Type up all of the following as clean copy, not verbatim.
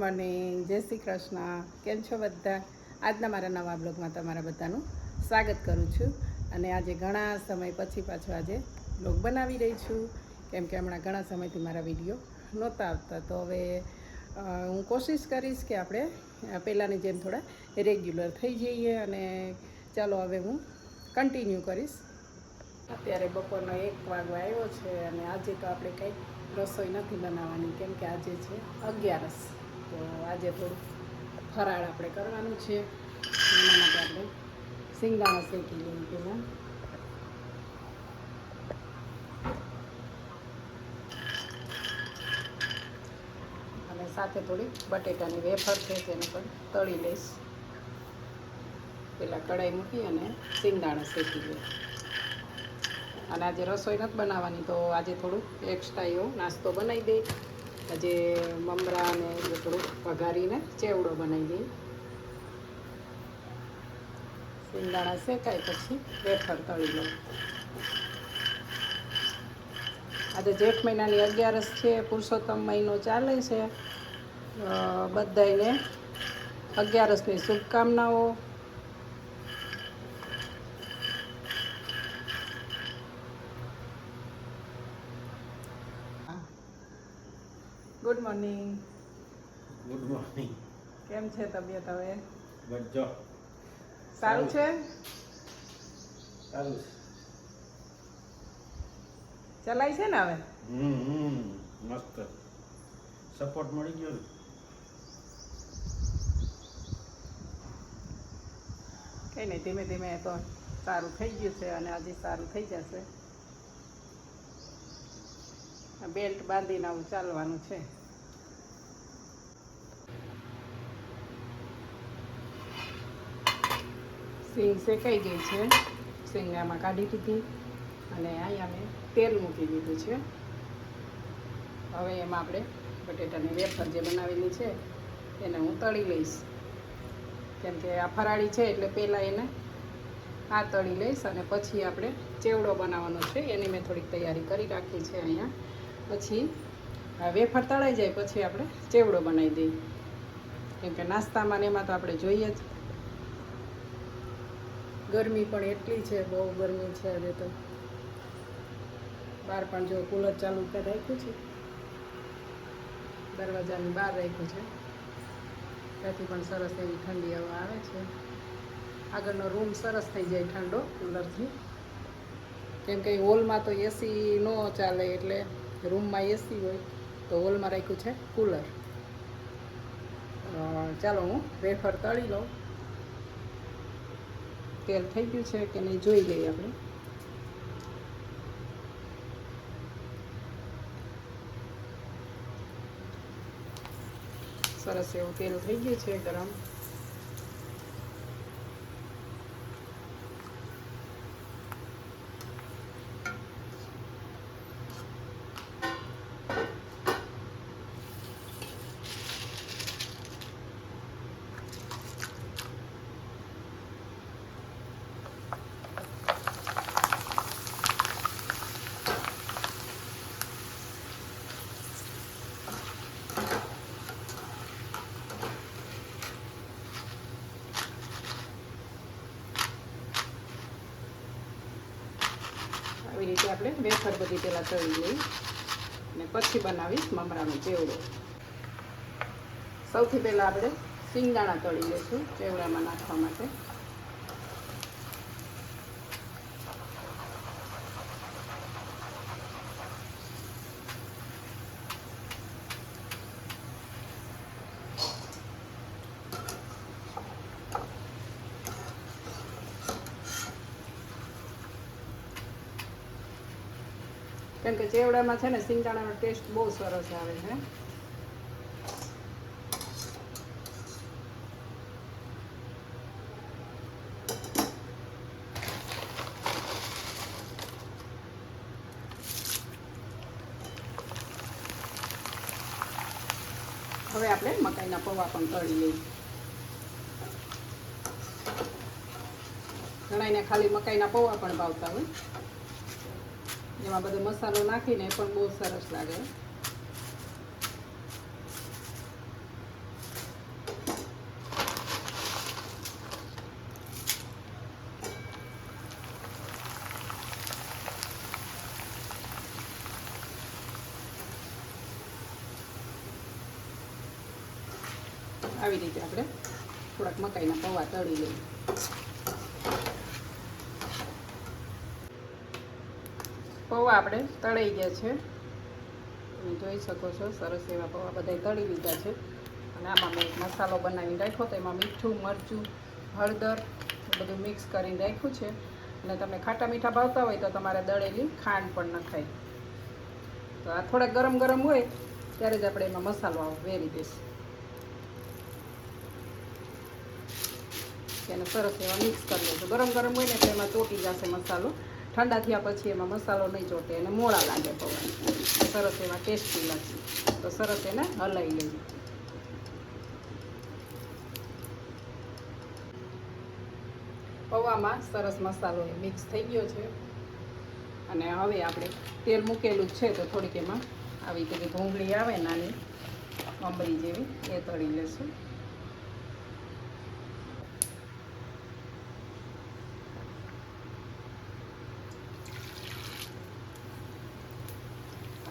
Morning, જય શ્રી કૃષ્ણ. કેમ છો બધા? આજના મારા નવા બ્લોગમાં તમારા બધાનું સ્વાગત કરું છું. અને આજે ઘણા સમય પછી પાછો આજે બ્લોગ બનાવી રહી છું, કેમ કે હમણાં ઘણા સમયથી મારા વિડીયો નહોતા આવતા. તો હવે હું કોશિશ કરીશ કે આપણે પહેલાંની જેમ થોડા રેગ્યુલર થઈ જઈએ. અને ચાલો હવે હું કન્ટિન્યુ કરીશ. અત્યારે બપોરનો 1 વાગવા આવ્યો છે અને આજે તો આપણે કંઈક રસોઈ નથી બનાવવાની, કેમ કે આજે છે 11. તો આજે થોડું ફરાળ આપણે કરવાનું છે. એના માટે આપણે સિંગદાણા શેકી લઈએ પહેલાં. અને સાથે થોડી બટેટાની વેફર છે તેને પણ તળી લઈશ. પહેલાં કઢાઈ મૂકી અને સિંગદાણા શેકી લઈએ. અને આજે રસોઈ નથી બનાવવાની, તો આજે થોડું એક્સ્ટ્રા એવો નાસ્તો બનાવી દઈ. આજે મમરા અને એ થોડુંક વઘારીને ચેવડો બનાવી દઈએ. સિંગદાણા શેકાય પછી વેફર તળી લઉં. આજે જેઠ મહિનાની 11 છે, પુરુષોત્તમ મહિનો ચાલે છે. બધાને 11ની શુભકામનાઓ. Good morning. Good morning. કેમ છે તબિયત હવે? બજો સારું છે? સારું ચલાય છે ને હવે? મસ્ત સપોર્ટ મળી ગયો ને. કંઈ નહીં, ધીમે ધીમે તો સારું થઈ ગયું છે અને આજે સારું થઈ જશે. બેલ્ટ બાંધીને આવું ચાલવાનું છે. સિંગ શેકાઈ ગઈ છે. સિંગને આમાં કાઢી દીધી અને અહીંયા મેં તેલ મૂકી દીધું છે. હવે એમાં આપણે બટેટાની વેફર જે બનાવેલી છે એને હું તળી લઈશ, કેમ કે આ ફરાળી છે એટલે પહેલાં એને આ તળી લઈશ અને પછી આપણે ચેવડો બનાવવાનો છે. એની મેં થોડીક તૈયારી કરી રાખી છે અહીંયા. પછી વેફર તળાઈ જાય પછી આપણે ચેવડો બનાવી દઈએ, કેમ કે નાસ્તામાં ને એમાં તો આપણે જોઈએ જ. ગરમી પણ એટલી છે, બહુ ગરમી છે આજે તો. બહાર પણ જો કુલર ચાલુ કરી રાખ્યું છે, દરવાજાની બહાર રાખ્યું છે. ત્યાંથી પણ સરસ એવી ઠંડી હવા આવે છે. આગળનો રૂમ સરસ થઈ જાય ઠંડો કુલરથી, કેમ કે હોલમાં તો એસી ન ચાલે, એટલે રૂમમાં એસી હોય તો હોલમાં રાખ્યું છે કુલર. ચાલો હું વેફર તળી લઉં. તેલ થઈ ગયું છે કે નહીં જોઈ લઈએ આપણે. સરસ એવું તેલ થઈ ગયું છે ગરમ. આવી રીતે આપણે વેફર બધી પહેલાં તળી લઈ અને પછી બનાવીશ મમરાનો ચેવડો. સૌથી પહેલાં આપણે સિંગદાણા તળી લઈશું ચેવડામાં નાખવા માટે. કેમ કે ચેવડામાં છે ને સિંગદાણાનો ટેસ્ટ બહુ સરસ આવે છે. હવે આપણે મકાઈના પૌવા પણ તળી લઈએ. ઘણાને ખાલી મકાઈના પૌવા પણ ભાવતા હોય, એમાં બધો મસાલો નાખીને પણ બહુ સરસ લાગે. આવી રીતે આપણે થોડાક મકાઈના પૌવા તળી લઈએ. પૌવા આપણે તળાઈ ગયા છે, તમે જોઈ શકો છો. સરસ એવા પૌવા બધા તળી લીધા છે. અને આમાં મેં એક મસાલો બનાવીને રાખ્યો, તો એમાં મીઠું, મરચું, હળદર બધું મિક્સ કરીને રાખ્યું છે. અને તમને ખાટા મીઠા ભાવતા હોય તો તમારે દળેલી ખાંડ પણ નખાય. તો આ થોડા ગરમ ગરમ હોય ત્યારે જ આપણે એમાં મસાલો વેરી દઈશું. એને સરસ એવા મિક્સ કરી લઈશું. ગરમ ગરમ હોય ને એટલે એમાં ચોટી જશે મસાલો. ઠંડા થયા પછી એમાં મસાલો નહીં ચોટે, એને મોળા લાગે પૌવા, સરસ એવા ટેસ્ટી લાગશે. તો સરસ એને હલાવી લઈએ. પૌવામાં સરસ મસાલો મિક્સ થઈ ગયો છે. અને હવે આપણે તેલ મૂકેલું જ છે, તો થોડીક એમાં આવી રીતે ભૂંગળી આવે નાની મમરી જેવી, એ તળી લેશું.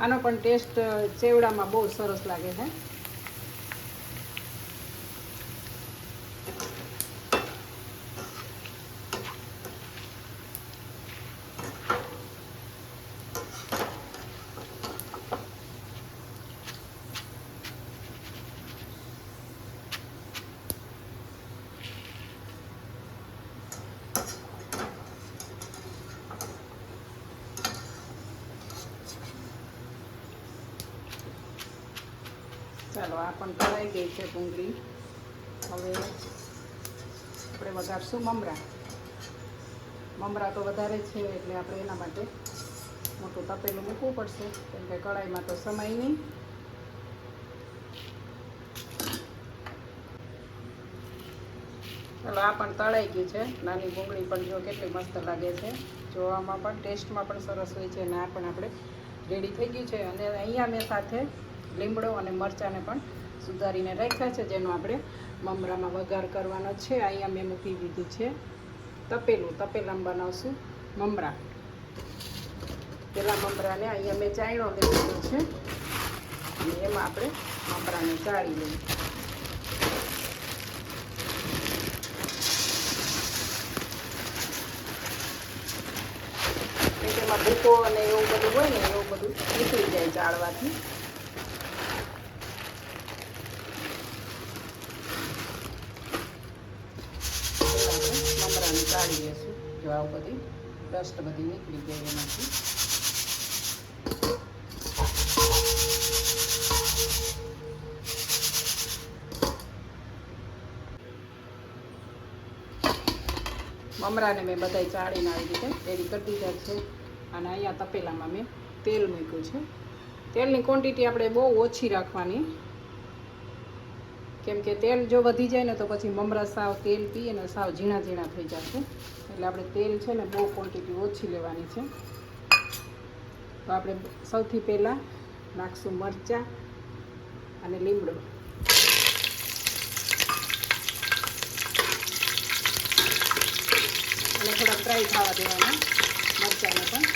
આનો પણ ટેસ્ટ ચેવડામાં બહુ સરસ લાગે છે. ચાલો, આ પણ તળાઈ ગઈ છે ભૂંગળી. હવે આપણે વઘારશું મમરા. મમરા તો વધારે છે એટલે આપણે એના માટે મોટું તપેલું મૂકવું પડશે, કેમ કે કઢાઈમાં તો સમય નહીં. ચાલો, આ પણ તળાઈ ગયું છે. નાની ભૂંગળી પણ જો કેટલી મસ્ત લાગે છે, જોવામાં પણ ટેસ્ટમાં પણ સરસ હોય છે. અને આ પણ આપણે રેડી થઈ ગયું છે. અને અહીંયા મેં સાથે લીમડો અને મરચાંને પણ સુધારીને રાખ્યા છે, જેનો આપણે મમરામાં વઘાર કરવાનો છે. અહીંયા મેં મૂકી દીધું છે તપેલું. તપેલામાં બનાવશું મમરા. પેલા મમરાને અહીંયા મેં ચાયણો લીધો છે, અને એમાં આપણે મમરાને ચાળી લઈએ. એમાં ભૂકો અને એવું બધું હોય ને, એવું બધું નીકળી જાય ચાળવાથી. મમરાને ચાળી લઈશું. જો આવું બધી ડસ્ટ બધી નીકળી જાય એમાંથી. મમરાને મેં બધાય ચાળીને આવી રીતે રેડી કરી દીધા છે. અને અહીંયા તપેલામાં મેં તેલ મૂક્યું છે. તેલની ક્વોન્ટિટી આપણે બહુ ઓછી રાખવાની, કેમ કે તેલ જો વધી જાય ને તો પછી મમરા સાવ તેલ પીએ ને સાવ ઝીણા ઝીણા થઈ જશે. એટલે આપણે તેલ છે ને બહુ ક્વોન્ટિટી ઓછી લેવાની છે. તો આપણે સૌથી પહેલાં નાખશું મરચાં અને લીમડો. અને થોડા ફ્રાય થવા દેવાના મરચાંને પણ.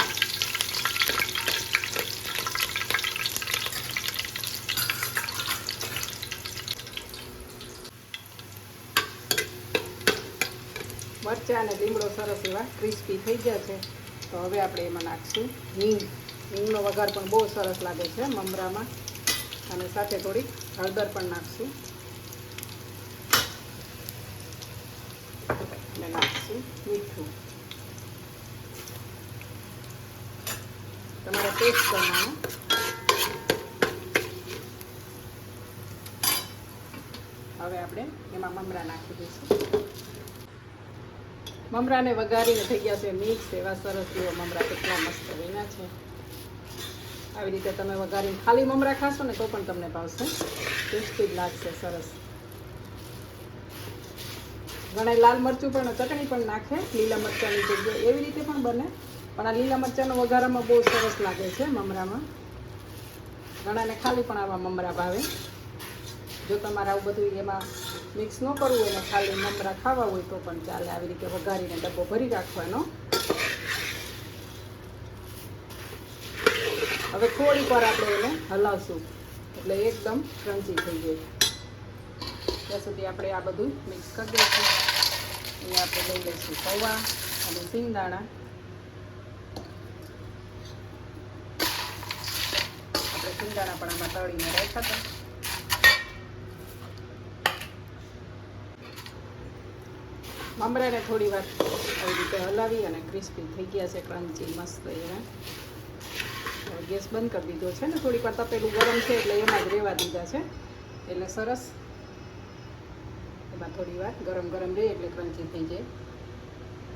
મરચાં અને લીમડો સરસ એવા ક્રિસ્પી થઈ ગયા છે. તો હવે આપણે એમાં નાખશું હિંગ. હિંગનો વઘાર પણ બહુ સરસ લાગે છે મમરામાં. અને સાથે થોડીક હળદર પણ નાખશું. અને નાખશું મીઠું. તમારે ટેસ્ટ કરવાનો. હવે આપણે એમાં મમરા નાખી દઈશું. મમરાને વઘારીને થઈ ગયા છે મિક્સ. એવા સરસ એવા મમરા કેટલા મસ્ત બન્યા છે. આવી રીતે તમે વઘારીને ખાલી મમરા ખાશો ને તો પણ તમને ભાવશે, ટેસ્ટી જ લાગશે સરસ. ઘણા લાલ મરચું પણ ચટણી પણ નાખે લીલા મરચાંની જગ્યાએ, એવી રીતે પણ બને. પણ આ લીલા મરચાંનો વઘારામાં બહુ સરસ લાગે છે મમરામાં. ઘણાને ખાલી પણ આવા મમરા ભાવે. જો તમારે આવું બધું એમાં મિક્સ ન કરવું હોય ને ખાલી મમરા ખાવા હોય તો પણ ચાલે. આવી રીતે વઘારીને ડબ્બો ભરી રાખવાનો. હવે થોડીક વાર આપણે એને હલાવશું એટલે એકદમ ક્રન્ચી થઈ જાય. ત્યાં સુધી આપણે આ બધું મિક્સ કરી દઈશું. અહીંયા આપણે લઈ લઈશું પૌવા અને સિંગદાણા. આપણે સિંગદાણા પણ આમાં તળીને રાખ્યા હતા. મમરાને થોડી વાર આવી રીતે હલાવી અને ક્રિસ્પી થઈ ગયા છે, ક્રન્ચી મસ્ત એવા. ગેસ બંધ કરી દીધો છે ને, થોડીક વાર તપેલું ગરમ છે એટલે એમાં જ રહેવા દીધા છે, એટલે સરસ એમાં થોડી વાર ગરમ ગરમ રહે એટલે ક્રન્ચી થઈ જાય.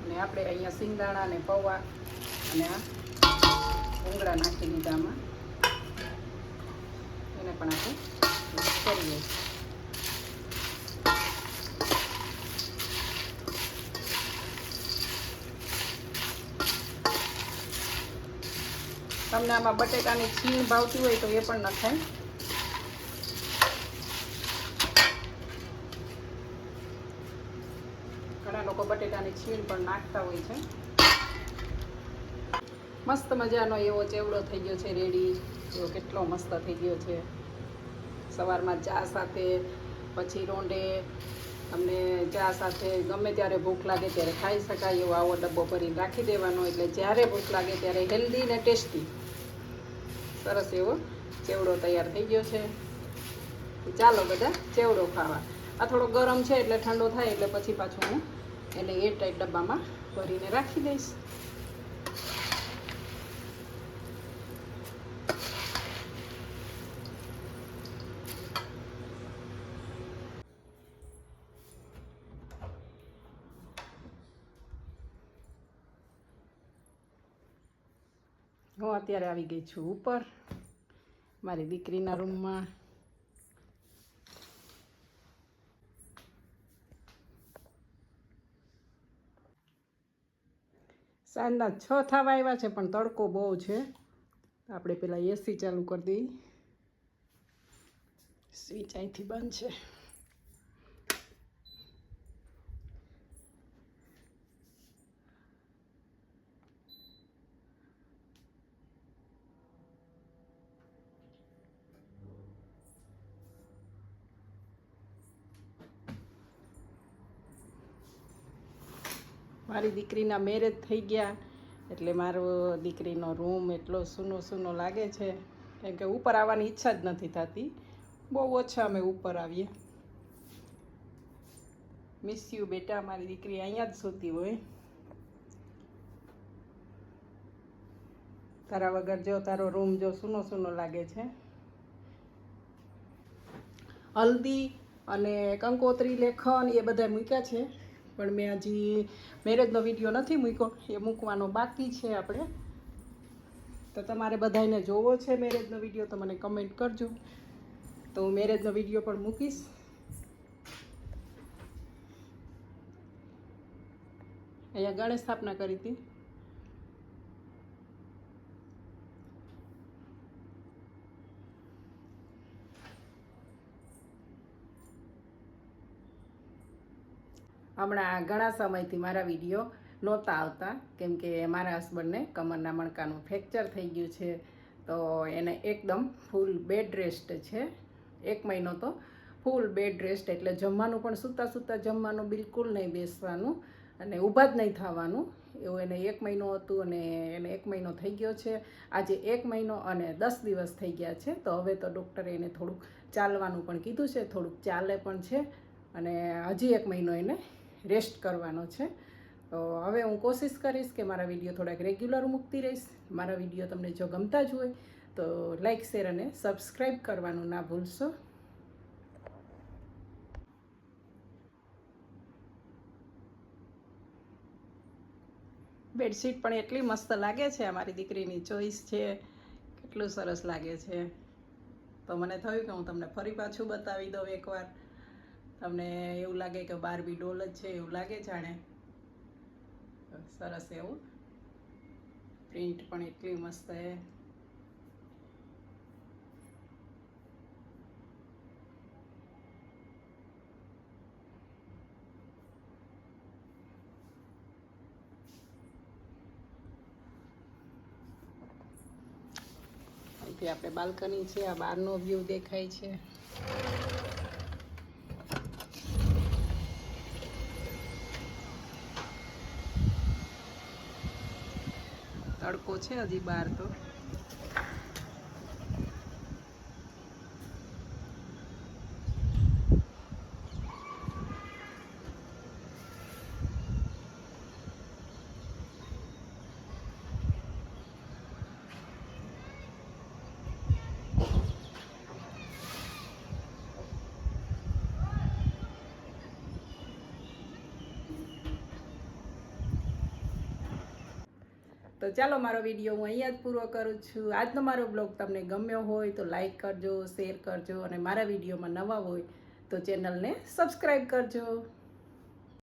અને આપણે અહીંયા સિંગદાણા અને પૌવા અને આ ભૂંગળા નાખી દીધા આમાં, એને પણ આપણે મિક્સ કરી દઈશું. તમને આમાં બટેટાની છીણ ભાવતી હોય તો એ પણ નખાય. ઘણા લોકો બટેટાની છીણ પણ નાખતા હોય છે. મસ્ત મજાનો એવો ચેવડો થઈ ગયો છે રેડી. એવો કેટલો મસ્ત થઈ ગયો છે. સવારમાં ચા સાથે, પછી રોંઢે, તમને ચા સાથે ગમે ત્યારે ભૂખ લાગે ત્યારે ખાઈ શકાય એવો આવો ડબ્બો ભરીને રાખી દેવાનો, એટલે જ્યારે ભૂખ લાગે ત્યારે હેલ્ધી ને ટેસ્ટી સરસ એવો ચેવડો તૈયાર થઈ ગયો છે. ચાલો બધા ચેવડો ખાવા. આ થોડો ગરમ છે એટલે ઠંડો થાય એટલે પછી પાછું હું એને એરટાઈટ ડબ્બામાં ભરીને રાખી દઈશ. હું અત્યારે આવી ગઈ છું ઉપર મારી દીકરીના રૂમમાં. સાંજના 6 થવા આવ્યા છે પણ તડકો બહુ છે. આપણે પેલા એસી ચાલુ કરી દઈએ. સ્વિચ અહીંથી બંધ છે. મારી દીકરીના મેરેજ થઈ ગયા એટલે મારો દીકરીનો રૂમ એટલો સૂનો સૂનો લાગે છે, કેમ કે ઉપર આવવાની ઈચ્છા જ નથી થતી. બહુ ઓછા અમે ઉપર આવીએ. મિસ યુ બેટા. મારી દીકરી અહીંયા જ સૂતી હોય. તારા વગર જો તારો રૂમ જો સૂનો સૂનો લાગે છે. હલ્દી અને કંકોત્રી લેખન એ બધા મૂક્યા છે, પણ મેં હજી મેરેજનો વિડીયો નથી મૂક્યો, એ મૂકવાનો બાકી છે આપણે. તો તમારે બધાને જોવો છે મેરેજનો વિડીયો તો મને કમેન્ટ કરજો, તો હું મેરેજનો વિડીયો પણ મૂકીશ. અહીંયા ગણેશ સ્થાપના કરી હતી. હમણાં ઘણા સમયથી મારા વિડીયો નહોતા આવતા, કેમ કે મારા હસબન્ડને કમરના મણકાનું ફ્રેક્ચર થઈ ગયું છે, તો એને એકદમ ફૂલ બેડ રેસ્ટ છે. 1 મહિનો તો ફૂલ બેડ રેસ્ટ, એટલે જમવાનું પણ સૂતા સૂતા જમવાનું, બિલકુલ નહીં બેસવાનું અને ઊભા જ નહીં થવાનું, એવું એને 1 મહિનો હતું. અને એને 1 મહિનો થઈ ગયો છે. આજે 1 મહિનો અને 10 દિવસ થઈ ગયા છે. તો હવે તો ડૉક્ટરે એને થોડુંક ચાલવાનું પણ કીધું છે, થોડુંક ચાલે પણ છે, અને હજી 1 મહિનો એને રેસ્ટ કરવાનો છે. તો હવે હું કોશિશ કરીશ કે મારા વિડીયો થોડાક રેગ્યુલર મૂકતી રહીશ. મારા વિડીયો તમને જો ગમતા જ હોય તો લાઈક, શેર અને સબસ્ક્રાઈબ કરવાનું ના ભૂલશો. બેડશીટ પણ એટલી મસ્ત લાગે છે. અમારી દીકરીની ચોઈસ છે, કેટલું સરસ લાગે છે. તો મને થયું કે હું તમને ફરી પાછું બતાવી દઉં એકવાર. તમને એવું લાગે કે બાર્બી ડોલ જ છે એવું લાગે જાણે. સરસ એવું પ્રિન્ટ પણ એટલી મસ્ત છે. અહીંથી આપણે બાલ્કની છે, આ બહારનો વ્યૂ દેખાય છે. તડકો છે હજી બહાર તો. તો ચાલો મારો વિડીયો હું અહીંયા જ પૂરો કરું છું. આજનો મારો બ્લોગ તમને ગમ્યો હોય તો લાઈક કરજો, શેર કરજો અને મારા વિડીયોમાં નવા હોય તો ચેનલને સબસ્ક્રાઈબ કરજો.